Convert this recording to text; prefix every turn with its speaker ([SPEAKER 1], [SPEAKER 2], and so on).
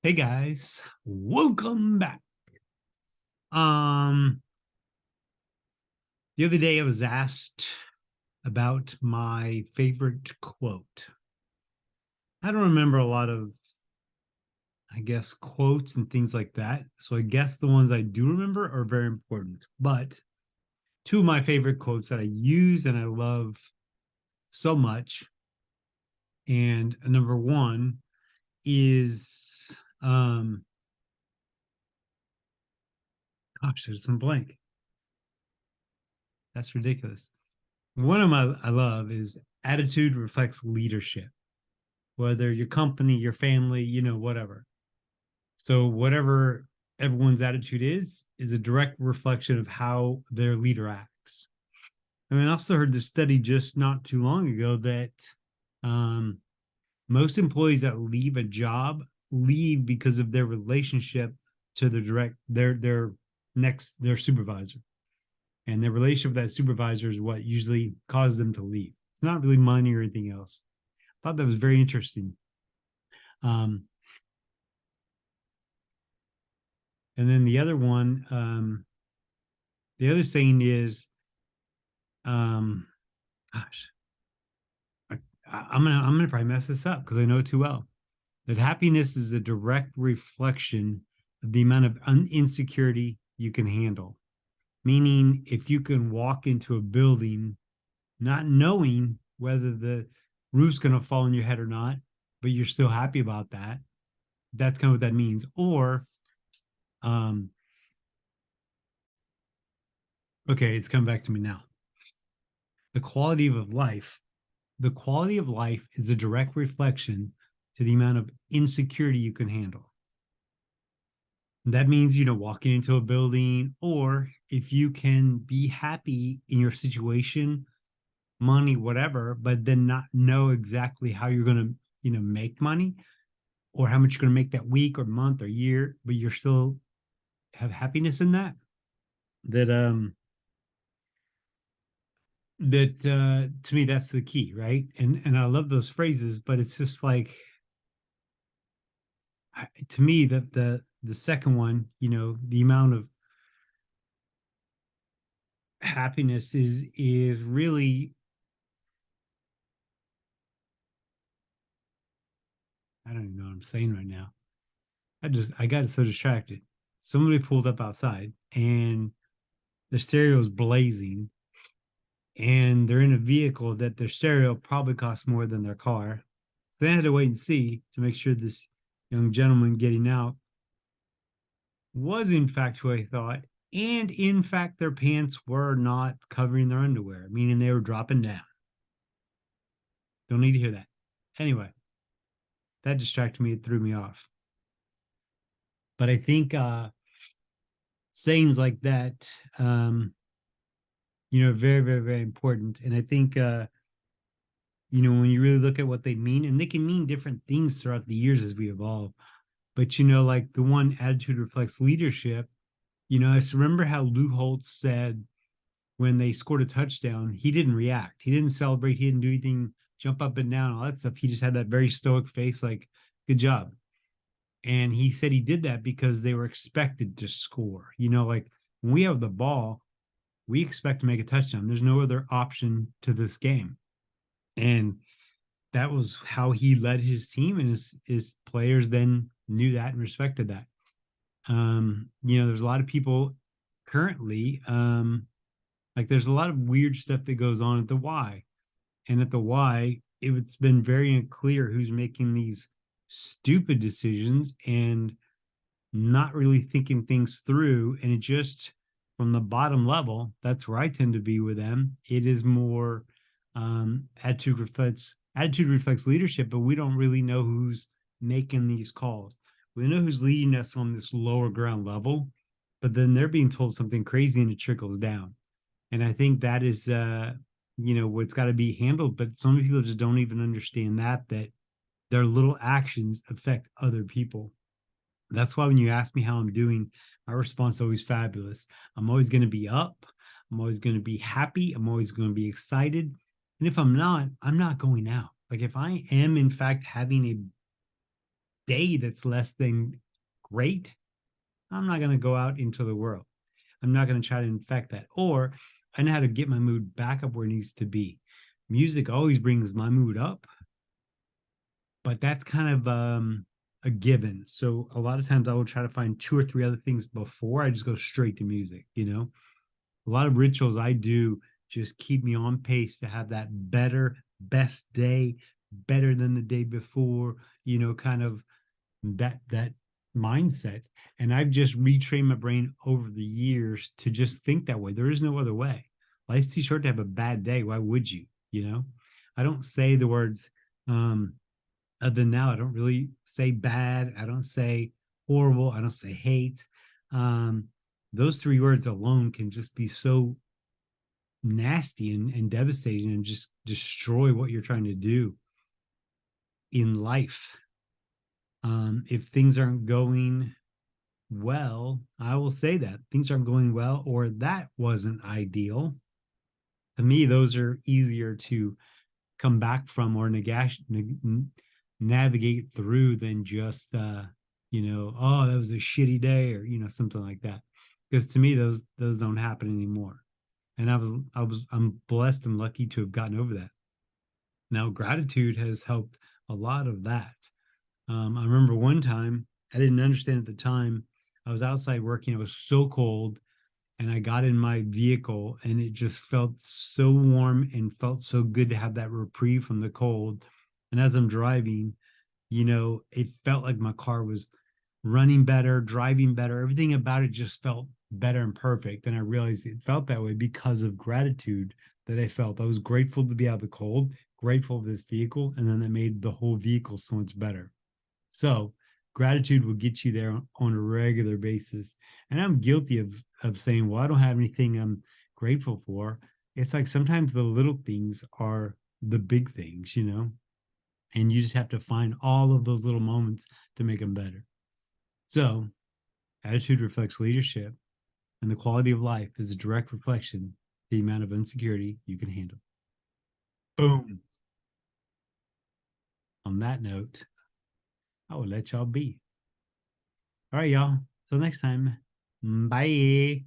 [SPEAKER 1] Hey guys, welcome back. Um, the other day I was asked about my favorite quote. I don't remember a lot of, I guess, quotes and things like that. So I guess the ones I do remember are very important. But two of my favorite quotes that I use and I love so much. And number one is gosh, there's some blank. That's ridiculous. One of my I love is attitude reflects leadership, whether your company, your family, whatever. So whatever everyone's attitude is a direct reflection of how their leader acts. I mean, I also heard this study just not too long ago that um, most employees that leave a job leave because of their relationship to their supervisor, and their relationship with that supervisor is what usually causes them to leave. It's not really money or anything else. I thought that was very interesting. Um, and then the other one, the other saying is, um, gosh, I'm gonna probably mess this up because I know it too well. That happiness is a direct reflection of the amount of insecurity you can handle. Meaning, if you can walk into a building not knowing whether the roof's going to fall on your head or not, but you're still happy about that, that's kind of what that means. Or, um, okay, it's come back to me now. The quality of life the quality of life is a direct reflection to the amount of insecurity you can handle. That means, walking into a building, or if you can be happy in your situation, money, whatever, but then not know exactly how you're going to, make money or how much you're going to make that week or month or year, but you're still have happiness in that. That to me, that's the key, right? And I love those phrases, but it's just like, to me, that the second one, the amount of happiness is really, I don't even know what I'm saying right now. I got so distracted. Somebody pulled up outside and the stereo is blazing, and they're in a vehicle that their stereo probably costs more than their car. So they had to wait and see to make sure this young gentleman getting out was in fact who I thought. And in fact, their pants were not covering their underwear, meaning they were dropping down. Don't need to hear that. Anyway, that distracted me. It threw me off. But I think sayings like that, very, very, very important. And I think, when you really look at what they mean, and they can mean different things throughout the years as we evolve. But, like the one attitude reflects leadership. I just remember how Lou Holtz said when they scored a touchdown, he didn't react. He didn't celebrate. He didn't do anything, jump up and down, all that stuff. He just had that very stoic face, like, good job. And he said he did that because they were expected to score. Like when we have the ball, we expect to make a touchdown. There's no other option to this game. And that was how he led his team, and his players then knew that and respected that. There's a lot of people currently, like there's a lot of weird stuff that goes on at the Y. And at the Y, it's been very unclear who's making these stupid decisions and not really thinking things through. And it just, from the bottom level, that's where I tend to be with them. It is more, attitude reflects leadership, but we don't really know who's making these calls. We know who's leading us on this lower ground level, but then they're being told something crazy and it trickles down. And I think that is, what's got to be handled. But some people just don't even understand that their little actions affect other people. That's why when you ask me how I'm doing, my response is always fabulous. I'm always going to be up. I'm always going to be happy. I'm always going to be excited. And if I'm not going out. Like if I am in fact having day that's less than great, I'm not going to go out into the world. I'm not going to try to infect that. Or I know how to get my mood back up where it needs to be. Music always brings my mood up, but that's kind of a given. So a lot of times I will try to find two or three other things before I just go straight to music, you know? A lot of rituals I do just keep me on pace to have that better, best day, better than the day before, you know, kind of that mindset. And I've just retrained my brain over the years to just think that way. There is no other way. Life's too short to have a bad day. Why would you? You know, I don't say the words other than now. I don't really say bad. I don't say horrible. I don't say hate. Um, those three words alone can just be so nasty and devastating and just destroy what you're trying to do in life. If things aren't going well, I will say that things aren't going well, or that wasn't ideal. To me, those are easier to come back from or navigate through than just, oh, that was a shitty day, or something like that. Because to me, those don't happen anymore. And I'm blessed and lucky to have gotten over that. Now, gratitude has helped a lot of that. I remember one time I didn't understand at the time. I was outside working. It was so cold, and I got in my vehicle, and it just felt so warm and felt so good to have that reprieve from the cold. And as I'm driving, it felt like my car was running better, driving better. Everything about it just felt better and perfect. And I realized it felt that way because of gratitude that I felt. I was grateful to be out of the cold, grateful for this vehicle, and then that made the whole vehicle so much better. So gratitude will get you there on a regular basis. And I'm guilty of saying, well, I don't have anything I'm grateful for. It's like sometimes the little things are the big things, and you just have to find all of those little moments to make them better. So attitude reflects leadership, and the quality of life is a direct reflection of the amount of insecurity you can handle. Boom. On that note, I will let y'all be. All right, y'all. Till next time. Bye.